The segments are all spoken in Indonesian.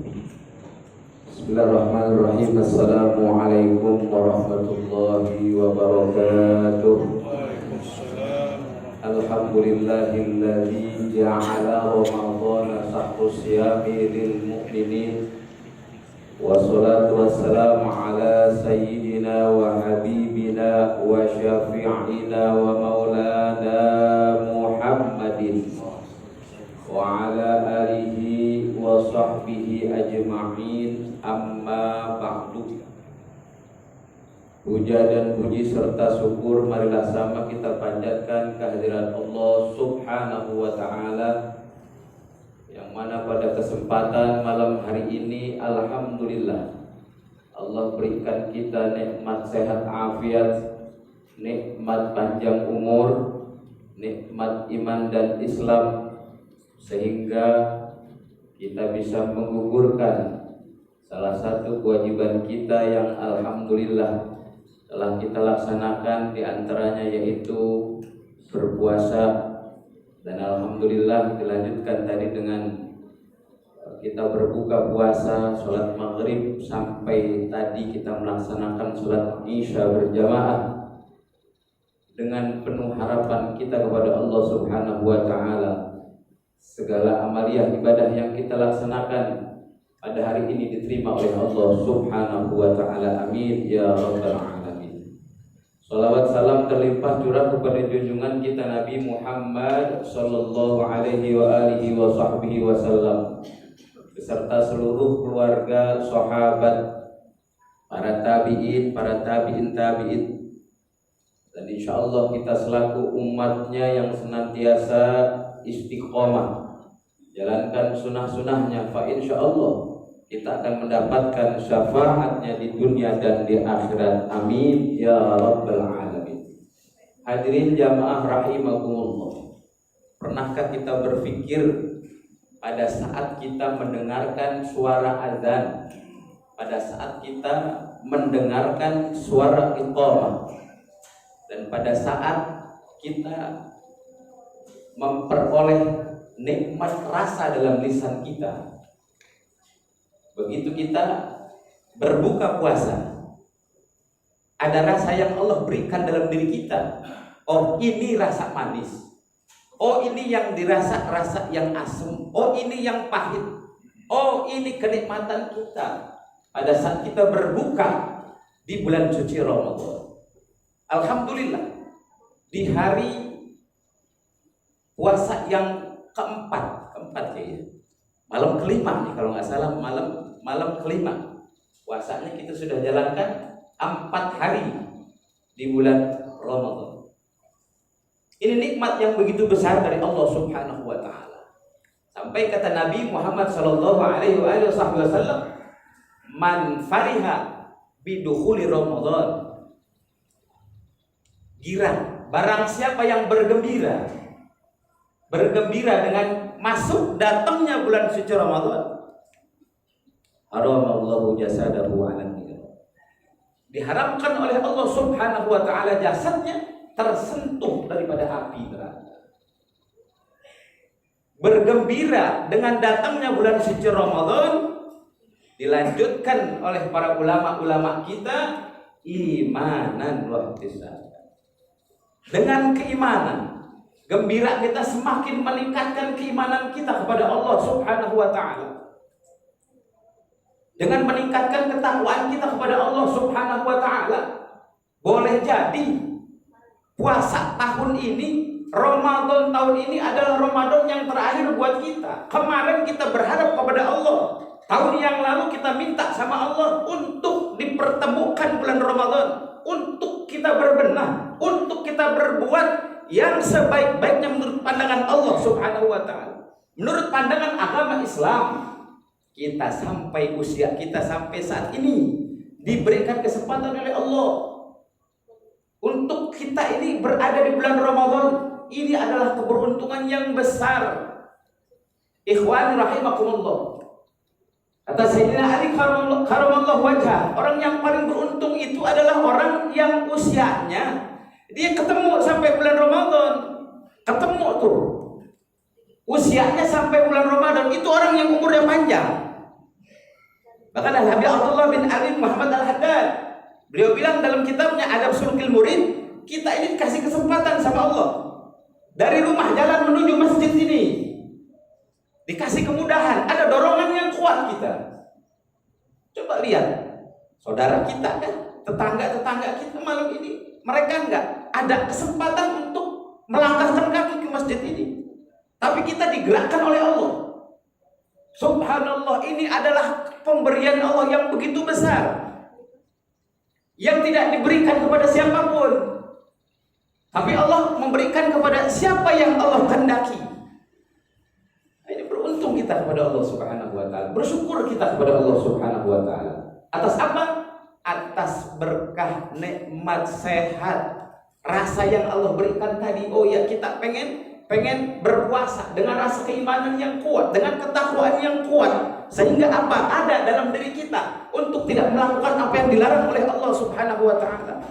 Bismillahirrahmanirrahim. Assalamualaikum warahmatullahi wabarakatuh. Alhamdulillahilladzi ja'ala Ramadhana sahru siyami lil mu'minin. Wassalatu wassalamu ala sayyidina wa habibina wa syafi'ina wa maulana Muhammadin wa ala alihi wa sahbihi ajma'in, amma ba'du. Puja dan puji serta syukur marilah sama kita panjatkan kehadirat Allah Subhanahu wa ta'ala, yang mana pada kesempatan malam hari ini alhamdulillah Allah berikan kita nikmat sehat afiat, nikmat panjang umur, nikmat iman dan Islam, sehingga kita bisa menggugurkan salah satu kewajiban kita yang alhamdulillah telah kita laksanakan, diantaranya yaitu berpuasa. Dan alhamdulillah dilanjutkan tadi dengan kita berbuka puasa, sholat maghrib, sampai tadi kita melaksanakan sholat isya berjamaah dengan penuh harapan kita kepada Allah Subhanahu wa ta'ala. Segala amaliyah ibadah yang kita laksanakan pada hari ini diterima oleh Allah Subhanahu wa ta'ala. Amin ya rabbal alamin. Salawat salam terlimpah curah kepada junjungan kita Nabi Muhammad sallallahu alaihi wa alihi wa sahbihi wasallam, beserta seluruh keluarga, sahabat, para tabi'in, para tabi'in tabi'in, dan insyaallah kita selaku umatnya yang senantiasa istiqomah jalankan sunnah-sunnahnya, fa insyaallah kita akan mendapatkan syafaatnya di dunia dan di akhirat. Amin ya rabbal alamin. Hadirin jamaah rahimakumullah, pernahkah kita berpikir pada saat kita mendengarkan suara azan, pada saat kita mendengarkan suara iqamah, dan pada saat kita memperoleh nikmat rasa dalam lisan kita, begitu kita berbuka puasa, ada rasa yang Allah berikan dalam diri kita. Oh, ini rasa manis. Oh, ini yang dirasa rasa yang asam. Oh, ini yang pahit. Oh, ini kenikmatan kita pada saat kita berbuka di bulan suci Ramadan. Alhamdulillah, di hari puasa yang keempat ya, malam kelima nih kalau nggak salah, malam kelima puasanya kita sudah jalankan 4 hari di bulan Ramadan. Ini nikmat yang begitu besar dari Allah Subhanahu wa ta'ala. Sampai kata Nabi Muhammad sallallahu alaihi wasallam, man fariha bidukhuli Ramadan, girang barang siapa yang bergembira dengan masuk datangnya bulan suci Ramadan, haramallahu jasadahu 'alan nar. Diharamkan oleh Allah Subhanahu wa ta'ala jasadnya tersentuh daripada api neraka. Bergembira dengan datangnya bulan suci Ramadan dilanjutkan oleh para ulama-ulama kita, imanan wa ihtisaban. Dengan keimanan, gembira kita semakin meningkatkan keimanan kita kepada Allah Subhanahu wa ta'ala. Dengan meningkatkan ketakwaan kita kepada Allah Subhanahu wa ta'ala. Boleh jadi puasa tahun ini, Ramadan tahun ini adalah Ramadan yang terakhir buat kita. Kemarin kita berharap kepada Allah, tahun yang lalu kita minta sama Allah untuk dipertemukan bulan Ramadan, untuk kita berbenah, untuk kita berbuat yang sebaik-baiknya menurut pandangan Allah Subhanahu wa ta'ala, menurut pandangan agama Islam. Kita sampai usia kita sampai saat ini diberikan kesempatan oleh Allah untuk kita ini berada di bulan Ramadan. Ini adalah keberuntungan yang besar. Ikhwan rahimakumullah, kata Sayyidina Ali karamallahu wajhah, orang yang paling beruntung itu adalah orang yang usianya dia ketemu sampai bulan Ramadan, ketemu tuh usianya sampai bulan Ramadan, itu orang yang umurnya panjang. Bahkan Al-Habib Abdullah bin Ali Muhammad Al-Haddad, beliau bilang dalam kitabnya Adab Sulukil Murid, kita ini dikasih kesempatan sama Allah. Dari rumah jalan menuju masjid ini dikasih kemudahan, ada dorongan yang kuat kita. Coba lihat saudara kita kan, tetangga-tetangga kita malam ini, mereka enggak ada kesempatan untuk melangkahkan kaki ke masjid ini, tapi kita digerakkan oleh Allah. Subhanallah, ini adalah pemberian Allah yang begitu besar, yang tidak diberikan kepada siapapun, tapi Allah memberikan kepada siapa yang Allah kehendaki. Ini beruntung kita kepada Allah Subhanahu wa taala, bersyukur kita kepada Allah Subhanahu wa taala. Atas apa? Atas berkah, nikmat, sehat, rasa yang Allah berikan tadi. Oh ya, kita pengen berpuasa dengan rasa keimanan yang kuat, dengan ketakwaan yang kuat, sehingga apa? Ada dalam diri kita untuk tidak melakukan apa yang dilarang oleh Allah Subhanahu wa taala.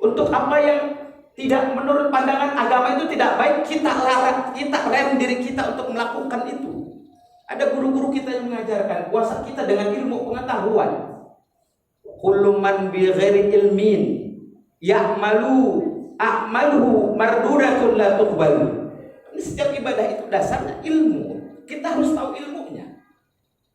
Untuk apa yang tidak menurut pandangan agama itu tidak baik, kita larang, kita rem diri kita untuk melakukan itu. Ada guru-guru kita yang mengajarkan puasa kita dengan ilmu pengetahuan. Kullu man bi ghairi ilmin a'maluhu mardudatun la tuqbalu. Setiap ibadah itu dasarnya ilmu. Kita harus tahu ilmunya.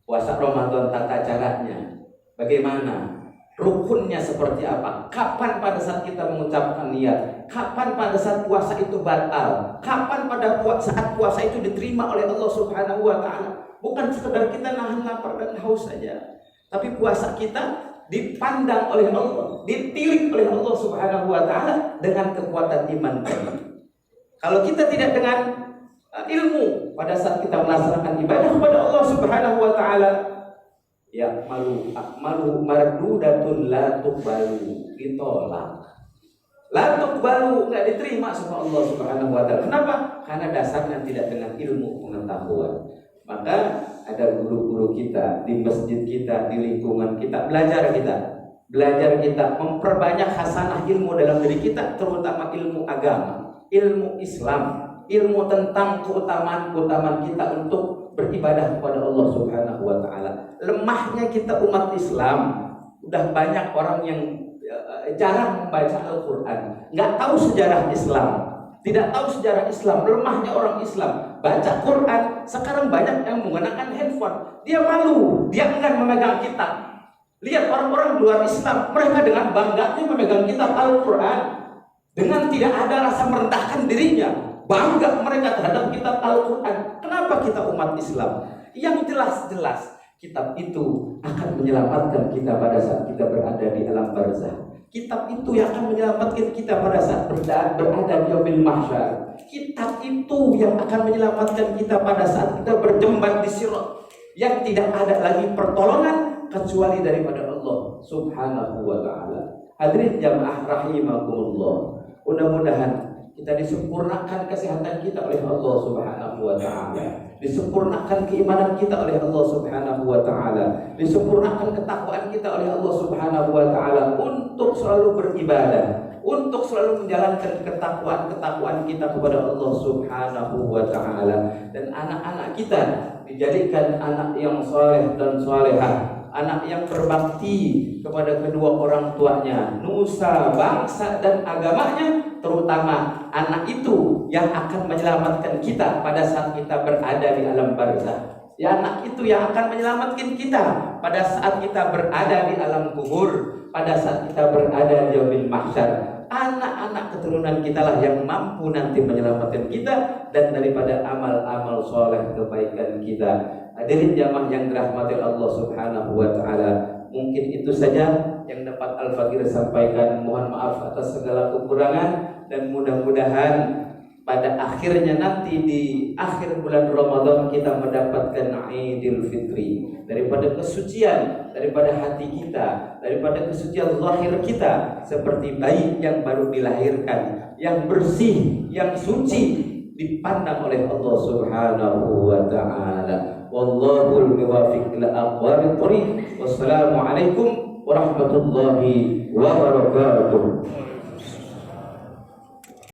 Puasa Ramadan tata caranya bagaimana, rukunnya seperti apa, kapan pada saat kita mengucapkan niat, kapan pada saat puasa itu batal, kapan pada saat puasa itu diterima oleh Allah Subhanahu wa taala. Bukan sekedar kita nahan lapar dan haus saja, tapi puasa kita dipandang oleh Allah, ditilik oleh Allah Subhanahu wa taala dengan kekuatan iman tadi. Kalau kita tidak dengan ilmu pada saat kita melaksanakan ibadah kepada Allah Subhanahu wa taala, ya malu mardudatun la tuqbalu, ditolak. La tuqbalu, enggak diterima sama Allah Subhanahu wa taala. Kenapa? Karena dasarnya tidak dengan ilmu pengetahuan. Maka ada guru-guru kita di masjid kita, di lingkungan kita, belajar kita memperbanyak hasanah ilmu dalam diri kita, terutama ilmu agama, ilmu Islam, ilmu tentang keutamaan kita untuk beribadah kepada Allah Subhanahu wa taala. Lemahnya kita umat Islam, udah banyak orang yang jarang membaca Al-Qur'an, nggak tahu sejarah Islam, tidak tahu sejarah Islam. Lemahnya orang Islam baca Quran. Sekarang banyak yang menggunakan handphone, dia malu, dia enggan memegang kitab. Lihat orang-orang luar Islam, mereka dengan bangganya memegang kitab Al-Quran, dengan tidak ada rasa merendahkan dirinya, bangga mereka terhadap kitab Al-Quran. Kenapa kita umat Islam? Yang jelas-jelas kitab itu akan menyelamatkan kita pada saat kita berada di alam barzah. Kitab itu yang akan menyelamatkan kita pada saat berada di yaumil mahsyar. Kitab itu yang akan menyelamatkan kita pada saat kita berjembat di sirat, yang tidak ada lagi pertolongan kecuali daripada Allah Subhanahu wa taala. Hadirin jamaah rahimakumullah, mudah-mudahan kita disempurnakan kesehatan kita oleh Allah Subhanahu wa taala, disempurnakan keimanan kita oleh Allah Subhanahu wa taala, disempurnakan ketakwaan kita oleh Allah Subhanahu wa taala untuk selalu beribadah, untuk selalu menjalankan ketakwaan kita kepada Allah Subhanahu wa taala. Dan anak-anak kita dijadikan anak yang saleh dan salehah, anak yang berbakti kepada kedua orang tuanya, nusa, bangsa dan agamanya, terutama anak itu yang akan menyelamatkan kita pada saat kita berada di alam barzah. Ya, anak itu yang akan menyelamatkan kita pada saat kita berada di alam kubur, pada saat kita berada di yaumil mahsyar. Anak-anak keturunan kita lah yang mampu nanti menyelamatkan kita dan daripada amal-amal soleh kebaikan kita. Hadirin jamaah yang dirahmati Allah Subhanahu wa taala, mungkin itu saja yang dapat Al-Fakir sampaikan. Mohon maaf atas segala kekurangan, dan mudah-mudahan pada akhirnya nanti di akhir bulan Ramadan kita mendapatkan Idul Fitri, daripada kesucian, daripada hati kita, daripada kesucian zahir kita, seperti bayi yang baru dilahirkan, yang bersih, yang suci, dipandang oleh Allah Subhanahu wa taala. Wallahul muwaffiq ila aqwamit thoriq. Wassalamualaikum warahmatullahi wabarakatuh.